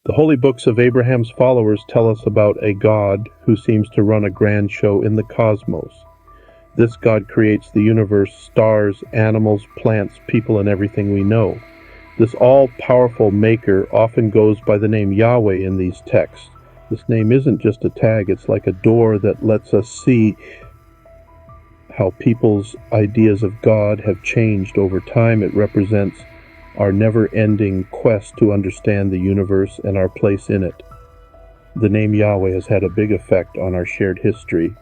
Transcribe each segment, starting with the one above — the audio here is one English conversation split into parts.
The holy books of Abraham's followers tell us about a God who seems to run a grand show in the cosmos. This God creates the universe, stars, animals, plants, people, and everything we know. This all-powerful maker often goes by the name Yahweh in these texts. This name isn't just a tag, it's like a door that lets us see how people's ideas of God have changed over time. It represents our never-ending quest to understand the universe and our place in it. The name Yahweh has had a big effect on our shared history,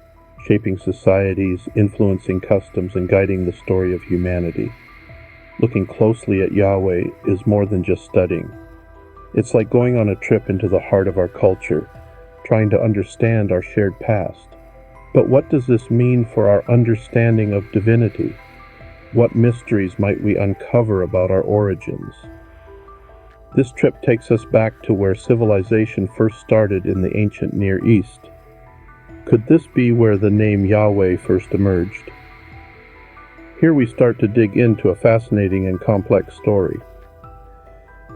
shaping societies, influencing customs, and guiding the story of humanity. Looking closely at Yahweh is more than just studying. It's like going on a trip into the heart of our culture, trying to understand our shared past. But what does this mean for our understanding of divinity? What mysteries might we uncover about our origins? This trip takes us back to where civilization first started in the ancient Near East. Could this be where the name Yahweh first emerged? Here we start to dig into a fascinating and complex story.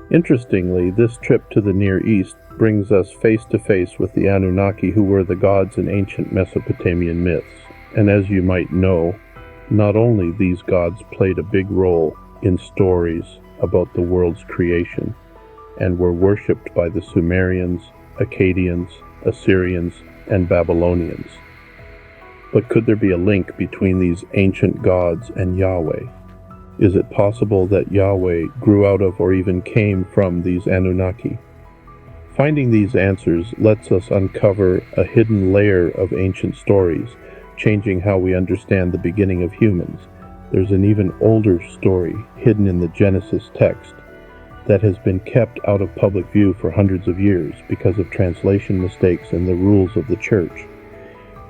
Interestingly, this trip to the Near East brings us face to face with the Anunnaki, who were the gods in ancient Mesopotamian myths. And as you might know, not only these gods played a big role in stories about the world's creation and were worshipped by the Sumerians, Akkadians, Assyrians, and Babylonians. But could there be a link between these ancient gods and Yahweh? Is it possible that Yahweh grew out of or even came from these Anunnaki? Finding these answers lets us uncover a hidden layer of ancient stories, changing how we understand the beginning of humans. There's an even older story hidden in the Genesis text that has been kept out of public view for hundreds of years because of translation mistakes and the rules of the church.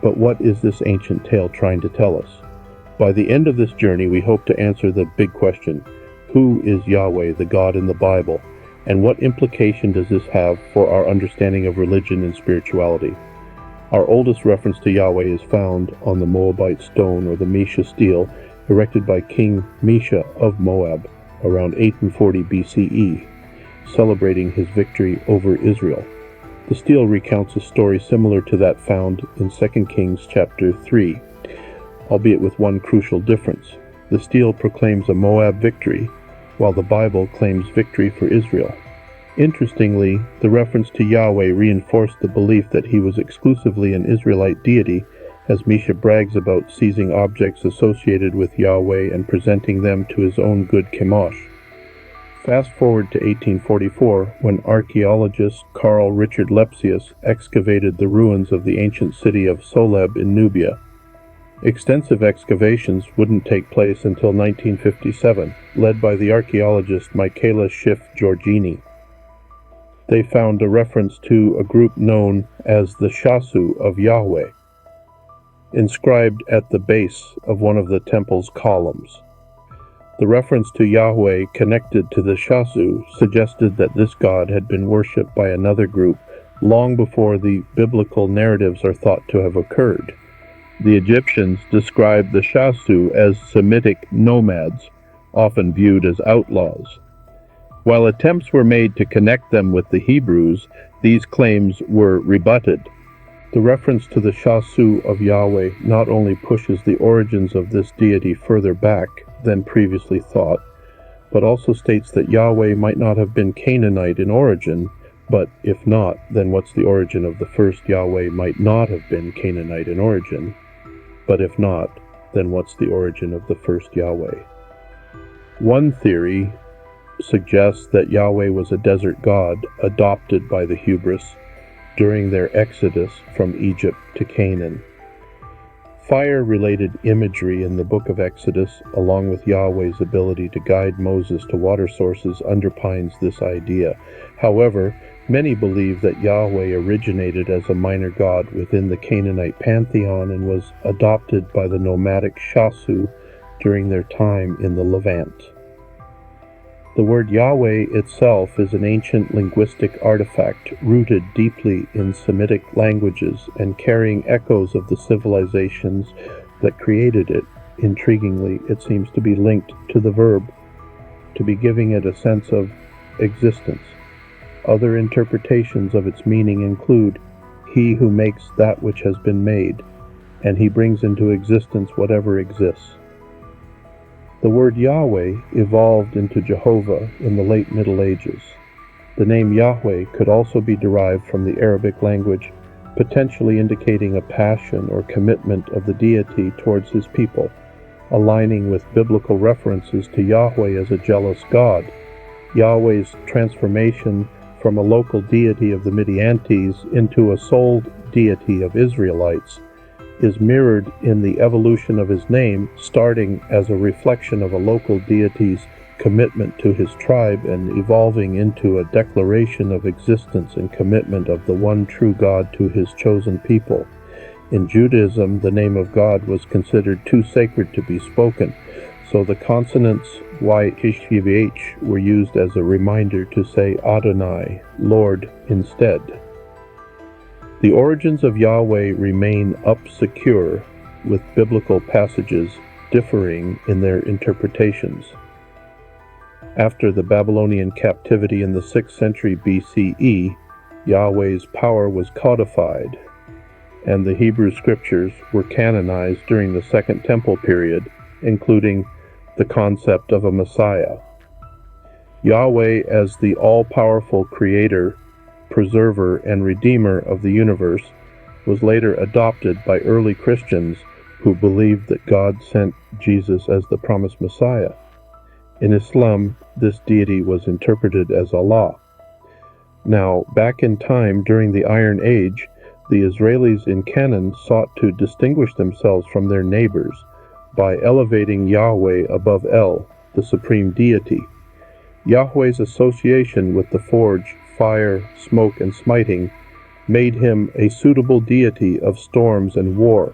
But what is this ancient tale trying to tell us? By the end of this journey, we hope to answer the big question: who is Yahweh, the God in the Bible, and what implication does this have for our understanding of religion and spirituality? Our oldest reference to Yahweh is found on the Moabite stone, or the Mesha stele, erected by King Mesha of Moab around 840 BCE, celebrating his victory over Israel. The stele recounts a story similar to that found in 2 Kings chapter 3, albeit with one crucial difference. The stele proclaims a Moab victory, while the Bible claims victory for Israel. Interestingly, the reference to Yahweh reinforced the belief that he was exclusively an Israelite deity, as Mesha brags about seizing objects associated with Yahweh and presenting them to his own good Chemosh. Fast forward to 1844, when archaeologist Carl Richard Lepsius excavated the ruins of the ancient city of Soleb in Nubia. Extensive excavations wouldn't take place until 1957, led by the archaeologist Michaela Schiff Giorgini. They found a reference to a group known as the Shasu of Yahweh, inscribed at the base of one of the temple's columns. The reference to Yahweh connected to the Shasu suggested that this god had been worshipped by another group long before the biblical narratives are thought to have occurred. The Egyptians described the Shasu as Semitic nomads, often viewed as outlaws. While attempts were made to connect them with the Hebrews, these claims were rebutted. The reference to the Shasu of Yahweh not only pushes the origins of this deity further back than previously thought, but also states that Yahweh might not have been Canaanite in origin, but if not, then what's the origin of the first Yahweh might not have been Canaanite in origin, but if not, then what's the origin of the first Yahweh? One theory suggests that Yahweh was a desert god adopted by the hubris during their exodus from Egypt to Canaan. Fire-related imagery in the book of Exodus, along with Yahweh's ability to guide Moses to water sources, underpins this idea. However, many believe that Yahweh originated as a minor god within the Canaanite pantheon and was adopted by the nomadic Shasu during their time in the Levant. The word Yahweh itself is an ancient linguistic artifact rooted deeply in Semitic languages and carrying echoes of the civilizations that created it. Intriguingly, it seems to be linked to the verb, to be giving it a sense of existence. Other interpretations of its meaning include, "He who makes that which has been made," and "He brings into existence whatever exists." The word Yahweh evolved into Jehovah in the late Middle Ages. The name Yahweh could also be derived from the Arabic language, potentially indicating a passion or commitment of the deity towards his people, aligning with biblical references to Yahweh as a jealous God. Yahweh's transformation from a local deity of the Midianites into a sole deity of Israelites is mirrored in the evolution of his name, starting as a reflection of a local deity's commitment to his tribe and evolving into a declaration of existence and commitment of the one true God to his chosen people. In Judaism, the name of God was considered too sacred to be spoken, so the consonants YHVH were used as a reminder to say Adonai, Lord, instead. The origins of Yahweh remain obscure, with biblical passages differing in their interpretations. After the Babylonian captivity in the 6th century BCE, Yahweh's power was codified, and the Hebrew scriptures were canonized during the Second Temple period, including the concept of a Messiah. Yahweh as the all-powerful creator, preserver, and redeemer of the universe was later adopted by early Christians who believed that God sent Jesus as the promised Messiah. In Islam, this deity was interpreted as Allah. Now, back in time during the Iron Age, the Israelis in Canaan sought to distinguish themselves from their neighbors by elevating Yahweh above El, the supreme deity. Yahweh's association with the forge, fire, smoke, and smiting made him a suitable deity of storms and war,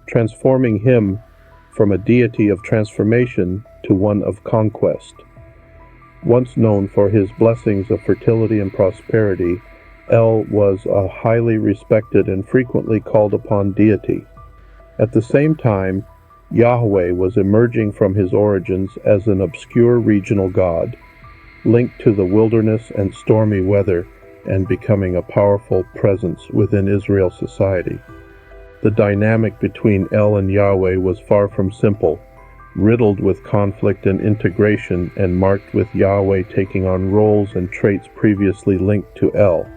transforming him from a deity of transformation to one of conquest. Once known for his blessings of fertility and prosperity, El was a highly respected and frequently called upon deity. At the same time, Yahweh was emerging from his origins as an obscure regional god, linked to the wilderness and stormy weather, and becoming a powerful presence within Israel society. The dynamic between El and Yahweh was far from simple, riddled with conflict and integration, and marked with Yahweh taking on roles and traits previously linked to El.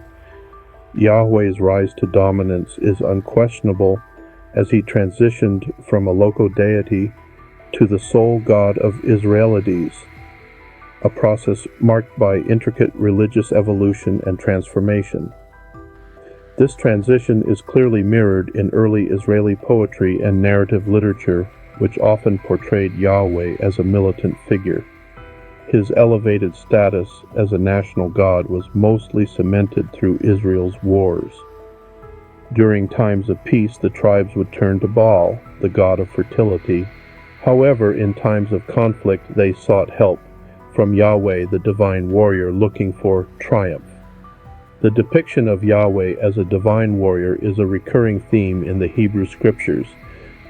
Yahweh's rise to dominance is unquestionable as he transitioned from a local deity to the sole God of Israelites, a process marked by intricate religious evolution and transformation. This transition is clearly mirrored in early Israeli poetry and narrative literature, which often portrayed Yahweh as a militant figure. His elevated status as a national god was mostly cemented through Israel's wars. During times of peace, the tribes would turn to Baal, the god of fertility. However, in times of conflict, they sought help from Yahweh, the divine warrior, looking for triumph. The depiction of Yahweh as a divine warrior is a recurring theme in the Hebrew scriptures,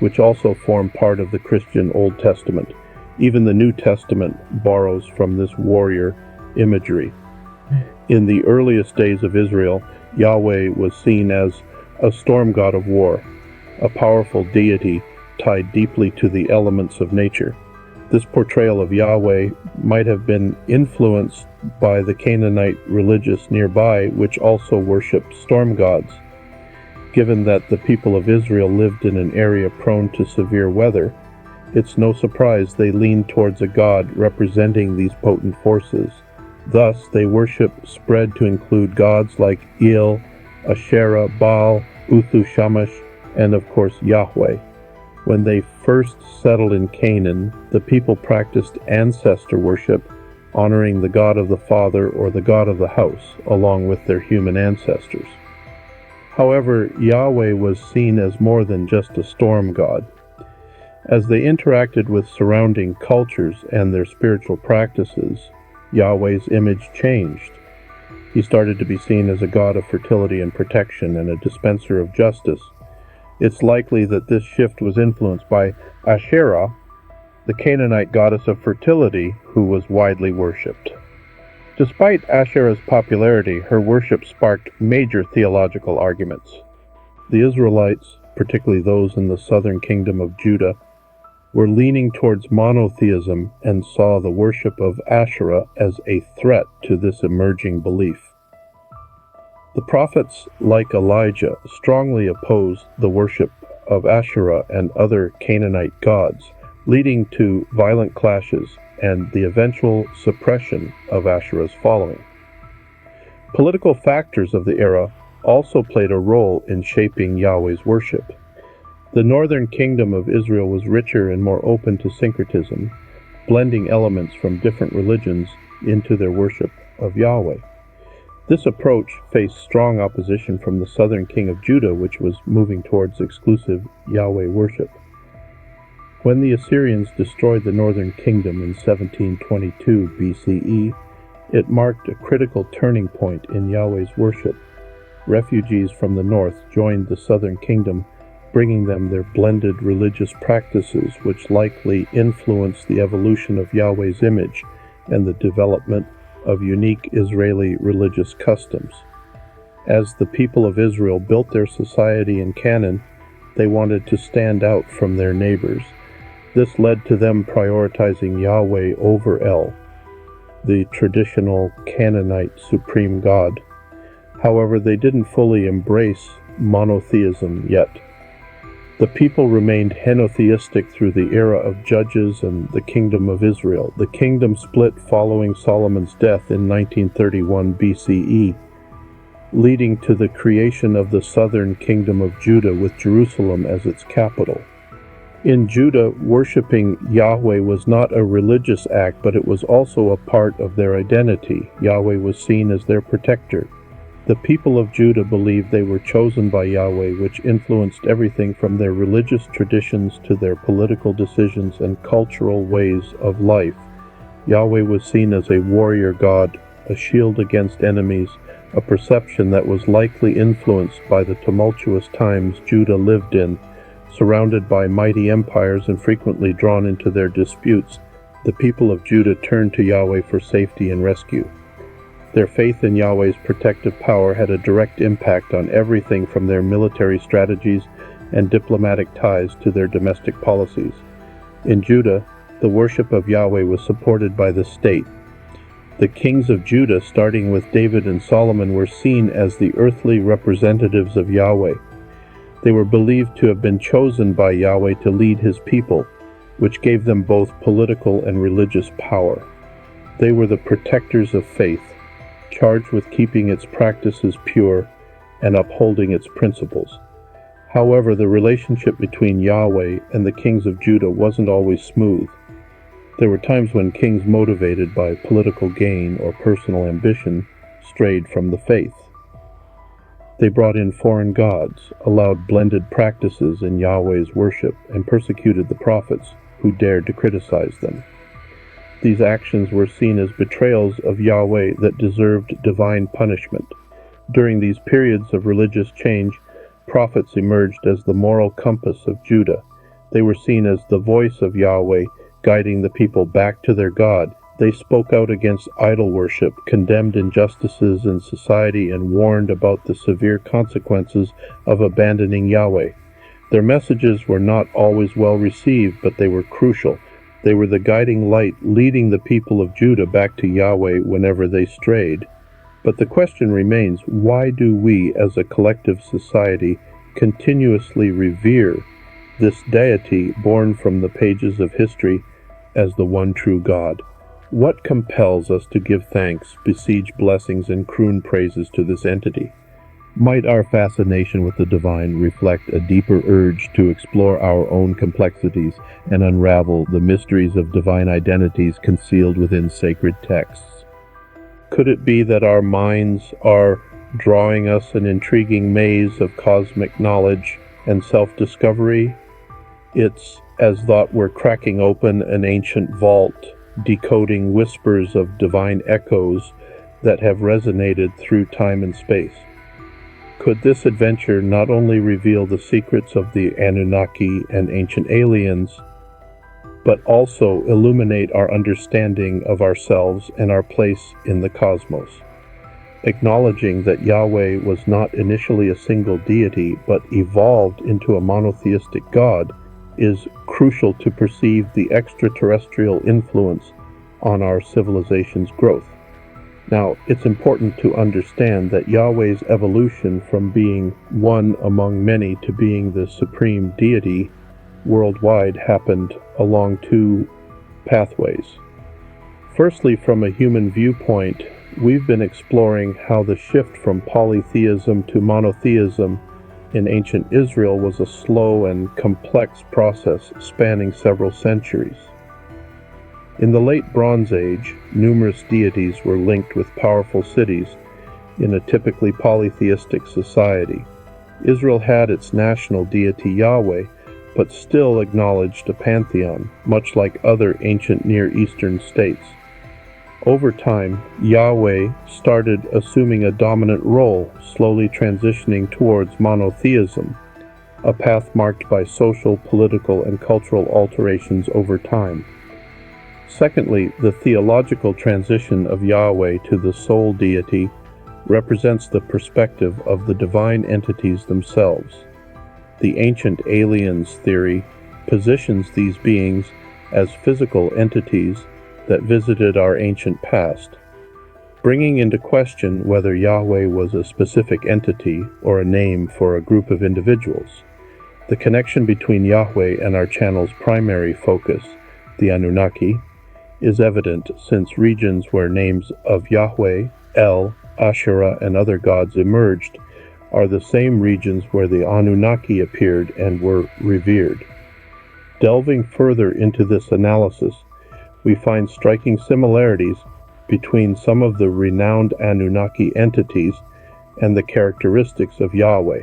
which also form part of the Christian Old Testament. Even the New Testament borrows from this warrior imagery. In the earliest days of Israel, Yahweh was seen as a storm god of war, a powerful deity tied deeply to the elements of nature. This portrayal of Yahweh might have been influenced by the Canaanite religious nearby, which also worshipped storm gods. Given that the people of Israel lived in an area prone to severe weather, it's no surprise they leaned towards a god representing these potent forces. Thus, their worship spread to include gods like El, Asherah, Baal, Uthu Shamash, and of course Yahweh. When they first settled in Canaan, the people practiced ancestor worship, honoring the god of the father or the god of the house, along with their human ancestors. However, Yahweh was seen as more than just a storm god. As they interacted with surrounding cultures and their spiritual practices, Yahweh's image changed. He started to be seen as a god of fertility and protection and a dispenser of justice. It's likely that this shift was influenced by Asherah, the Canaanite goddess of fertility, who was widely worshipped. Despite Asherah's popularity, her worship sparked major theological arguments. The Israelites, particularly those in the southern kingdom of Judah, were leaning towards monotheism and saw the worship of Asherah as a threat to this emerging belief. The prophets, like Elijah, strongly opposed the worship of Asherah and other Canaanite gods, leading to violent clashes and the eventual suppression of Asherah's following. Political factors of the era also played a role in shaping Yahweh's worship. The northern kingdom of Israel was richer and more open to syncretism, blending elements from different religions into their worship of Yahweh. This approach faced strong opposition from the southern king of Judah, which was moving towards exclusive Yahweh worship. When the Assyrians destroyed the northern kingdom in 1722 BCE, it marked a critical turning point in Yahweh's worship. Refugees from the north joined the southern kingdom, bringing them their blended religious practices, which likely influenced the evolution of Yahweh's image and the development of unique Israeli religious customs. As the people of Israel built their society in Canaan, they wanted to stand out from their neighbors. This led to them prioritizing Yahweh over El, the traditional Canaanite supreme god. However, they didn't fully embrace monotheism yet. The people remained henotheistic through the era of Judges and the Kingdom of Israel. The kingdom split following Solomon's death in 1931 BCE, leading to the creation of the southern kingdom of Judah with Jerusalem as its capital. In Judah, worshiping Yahweh was not a religious act, but it was also a part of their identity. Yahweh was seen as their protector. The people of Judah believed they were chosen by Yahweh, which influenced everything from their religious traditions to their political decisions and cultural ways of life. Yahweh was seen as a warrior god, a shield against enemies, a perception that was likely influenced by the tumultuous times Judah lived in. Surrounded by mighty empires and frequently drawn into their disputes, the people of Judah turned to Yahweh for safety and rescue. Their faith in Yahweh's protective power had a direct impact on everything from their military strategies and diplomatic ties to their domestic policies. In Judah, the worship of Yahweh was supported by the state. The kings of Judah, starting with David and Solomon, were seen as the earthly representatives of Yahweh. They were believed to have been chosen by Yahweh to lead his people, which gave them both political and religious power. They were the protectors of faith, charged with keeping its practices pure and upholding its principles. However, the relationship between Yahweh and the kings of Judah wasn't always smooth. There were times when kings motivated by political gain or personal ambition strayed from the faith. They brought in foreign gods, allowed blended practices in Yahweh's worship, and persecuted the prophets who dared to criticize them. These actions were seen as betrayals of Yahweh that deserved divine punishment. During these periods of religious change, prophets emerged as the moral compass of Judah. They were seen as the voice of Yahweh, guiding the people back to their God. They spoke out against idol worship, condemned injustices in society, and warned about the severe consequences of abandoning Yahweh. Their messages were not always well received, but they were crucial. They were the guiding light, leading the people of Judah back to Yahweh whenever they strayed. But the question remains, why do we, as a collective society, continuously revere this deity born from the pages of history as the one true God? What compels us to give thanks, besiege blessings, and croon praises to this entity? Might our fascination with the divine reflect a deeper urge to explore our own complexities and unravel the mysteries of divine identities concealed within sacred texts? Could it be that our minds are drawing us an intriguing maze of cosmic knowledge and self-discovery? It's as though we're cracking open an ancient vault, decoding whispers of divine echoes that have resonated through time and space. Could this adventure not only reveal the secrets of the Anunnaki and ancient aliens, but also illuminate our understanding of ourselves and our place in the cosmos. Acknowledging that Yahweh was not initially a single deity, but evolved into a monotheistic God, is crucial to perceive the extraterrestrial influence on our civilization's growth. Now, it's important to understand that Yahweh's evolution from being one among many to being the supreme deity worldwide happened along two pathways. Firstly, from a human viewpoint, we've been exploring how the shift from polytheism to monotheism in ancient Israel was a slow and complex process spanning several centuries. In the late Bronze Age, numerous deities were linked with powerful cities in a typically polytheistic society. Israel had its national deity Yahweh, but still acknowledged a pantheon, much like other ancient Near Eastern states. Over time, Yahweh started assuming a dominant role, slowly transitioning towards monotheism, a path marked by social, political, and cultural alterations over time. Secondly, the theological transition of Yahweh to the sole deity represents the perspective of the divine entities themselves. The ancient aliens theory positions these beings as physical entities that visited our ancient past, bringing into question whether Yahweh was a specific entity or a name for a group of individuals. The connection between Yahweh and our channel's primary focus, the Anunnaki, is evident since regions where names of Yahweh, El, Asherah, and other gods emerged are the same regions where the Anunnaki appeared and were revered. Delving further into this analysis, we find striking similarities between some of the renowned Anunnaki entities and the characteristics of Yahweh.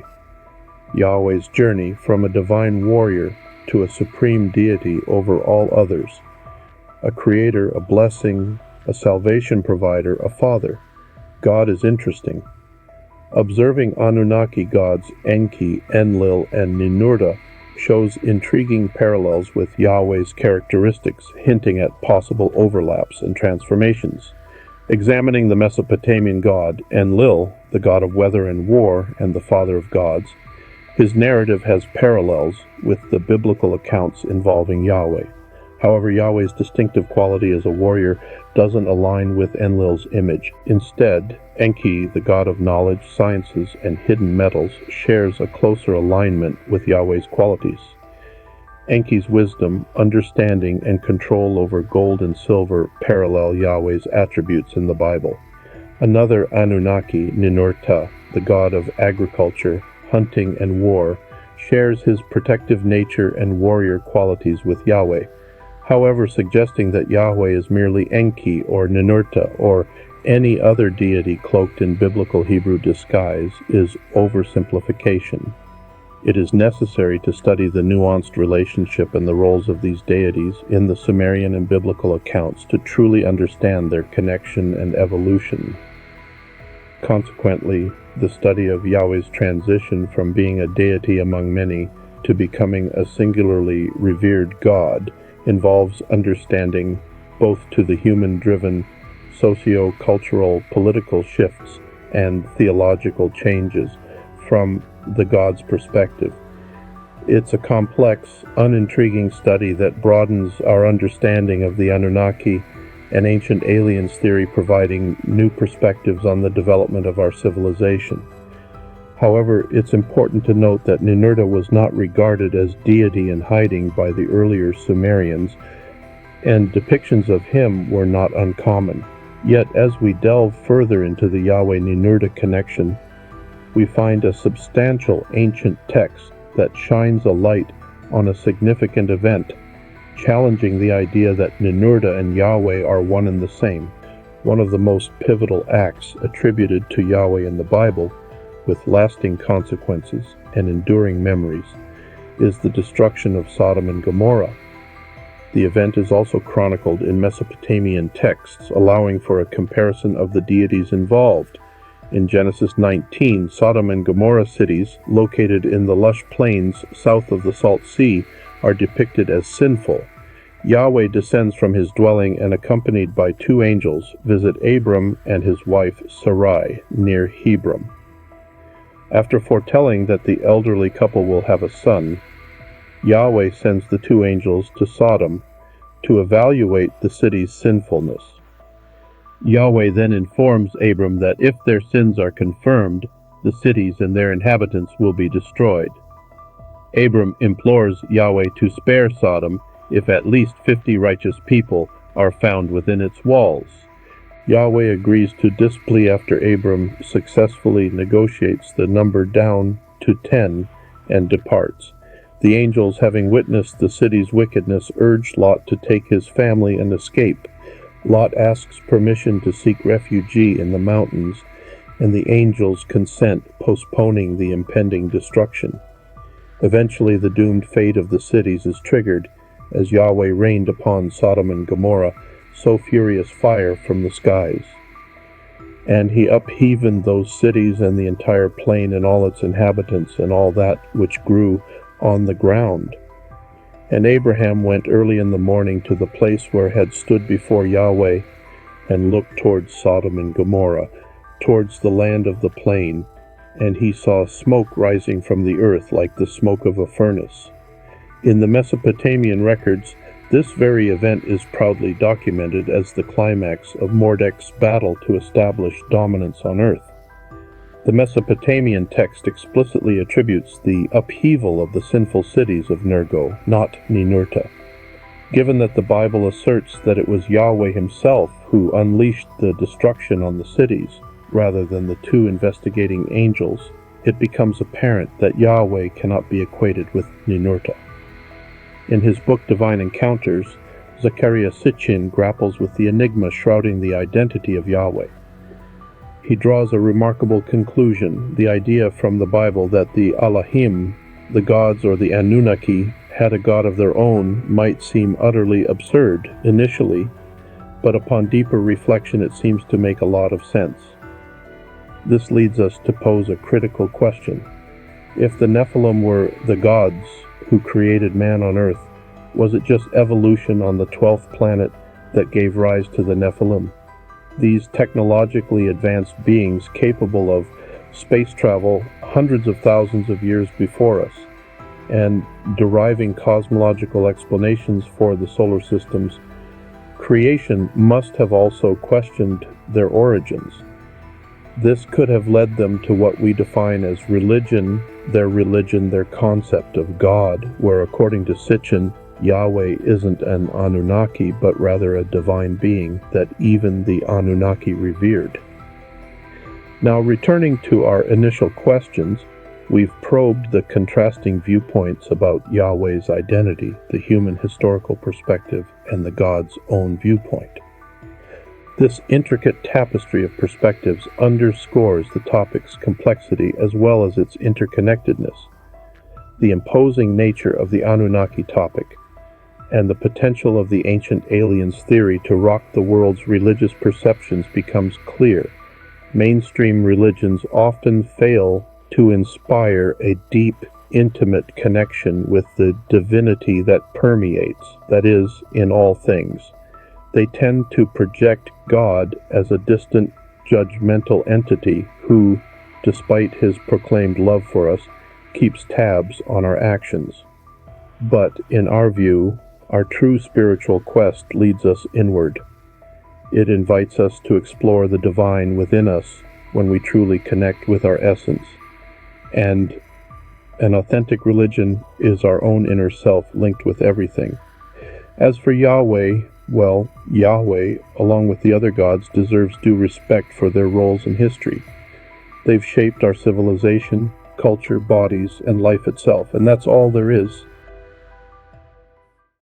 Yahweh's journey from a divine warrior to a supreme deity over all others, a creator, a blessing, a salvation provider, a father. God is interesting. Observing Anunnaki gods Enki, Enlil, and Ninurta shows intriguing parallels with Yahweh's characteristics, hinting at possible overlaps and transformations. Examining the Mesopotamian god Enlil, the god of weather and war and the father of gods, his narrative has parallels with the biblical accounts involving Yahweh. However, Yahweh's distinctive quality as a warrior doesn't align with Enlil's image. Instead, Enki, the god of knowledge, sciences, and hidden metals, shares a closer alignment with Yahweh's qualities. Enki's wisdom, understanding, and control over gold and silver parallel Yahweh's attributes in the Bible. Another Anunnaki, Ninurta, the god of agriculture, hunting, and war, shares his protective nature and warrior qualities with Yahweh. However, suggesting that Yahweh is merely Enki or Ninurta or any other deity cloaked in biblical Hebrew disguise is oversimplification. It is necessary to study the nuanced relationship and the roles of these deities in the Sumerian and biblical accounts to truly understand their connection and evolution. Consequently, the study of Yahweh's transition from being a deity among many to becoming a singularly revered God involves understanding both to the human-driven socio-cultural political shifts and theological changes from the God's perspective. It's a complex, unintriguing study that broadens our understanding of the Anunnaki and ancient aliens theory, providing new perspectives on the development of our civilization. However, it's important to note that Ninurta was not regarded as deity in hiding by the earlier Sumerians, and depictions of him were not uncommon. Yet, as we delve further into the Yahweh-Ninurta connection, we find a substantial ancient text that shines a light on a significant event, challenging the idea that Ninurta and Yahweh are one and the same. One of the most pivotal acts attributed to Yahweh in the Bible, with lasting consequences and enduring memories, is the destruction of Sodom and Gomorrah. The event is also chronicled in Mesopotamian texts, allowing for a comparison of the deities involved. In Genesis 19, Sodom and Gomorrah cities, located in the lush plains south of the Salt Sea, are depicted as sinful, Yahweh descends from his dwelling and, accompanied by two angels, visit Abram and his wife Sarai near Hebron. After foretelling that the elderly couple will have a son, Yahweh sends the two angels to Sodom to evaluate the city's sinfulness. Yahweh then informs Abram that if their sins are confirmed, the cities and their inhabitants will be destroyed. Abram implores Yahweh to spare Sodom if at least 50 righteous people are found within its walls. Yahweh agrees to this plea after Abram successfully negotiates the number down to 10 and departs. The angels, having witnessed the city's wickedness, urge Lot to take his family and escape. Lot asks permission to seek refuge in the mountains, and the angels consent, postponing the impending destruction. Eventually, the doomed fate of the cities is triggered as Yahweh rained upon Sodom and Gomorrah so furious fire from the skies. And he upheaved those cities and the entire plain and all its inhabitants and all that which grew on the ground. And Abraham went early in the morning to the place where had stood before Yahweh, and looked towards Sodom and Gomorrah, towards the land of the plain, and he saw smoke rising from the earth like the smoke of a furnace. In the Mesopotamian records, this very event is proudly documented as the climax of Mordech's battle to establish dominance on earth. The Mesopotamian text explicitly attributes the upheaval of the sinful cities of Nergal, not Ninurta. Given that the Bible asserts that it was Yahweh himself who unleashed the destruction on the cities, rather than the two investigating angels, it becomes apparent that Yahweh cannot be equated with Ninurta. In his book Divine Encounters, Zecharia Sitchin grapples with the enigma shrouding the identity of Yahweh. He draws a remarkable conclusion. The idea from the Bible that the Elohim, the gods or the Anunnaki, had a god of their own might seem utterly absurd initially, but upon deeper reflection it seems to make a lot of sense. This leads us to pose a critical question. If the Nephilim were the gods who created man on earth, was it just evolution on the 12th planet that gave rise to the Nephilim? These technologically advanced beings capable of space travel hundreds of thousands of years before us, and deriving cosmological explanations for the solar system's creation, must have also questioned their origins. This could have led them to what we define as religion, their concept of God, where according to Sitchin, Yahweh isn't an Anunnaki, but rather a divine being that even the Anunnaki revered. Now, returning to our initial questions, we've probed the contrasting viewpoints about Yahweh's identity, the human historical perspective, and the God's own viewpoint. This intricate tapestry of perspectives underscores the topic's complexity as well as its interconnectedness. The imposing nature of the Anunnaki topic and the potential of the ancient aliens theory to rock the world's religious perceptions becomes clear. Mainstream religions often fail to inspire a deep, intimate connection with the divinity that permeates, that is, in all things. They tend to project God as a distant, judgmental entity who, despite his proclaimed love for us, keeps tabs on our actions. But, in our view, our true spiritual quest leads us inward. It invites us to explore the divine within us when we truly connect with our essence. And an authentic religion is our own inner self linked with everything. As for Yahweh, well, Yahweh, along with the other gods, deserves due respect for their roles in history. They've shaped our civilization, culture, bodies, and life itself, and that's all there is.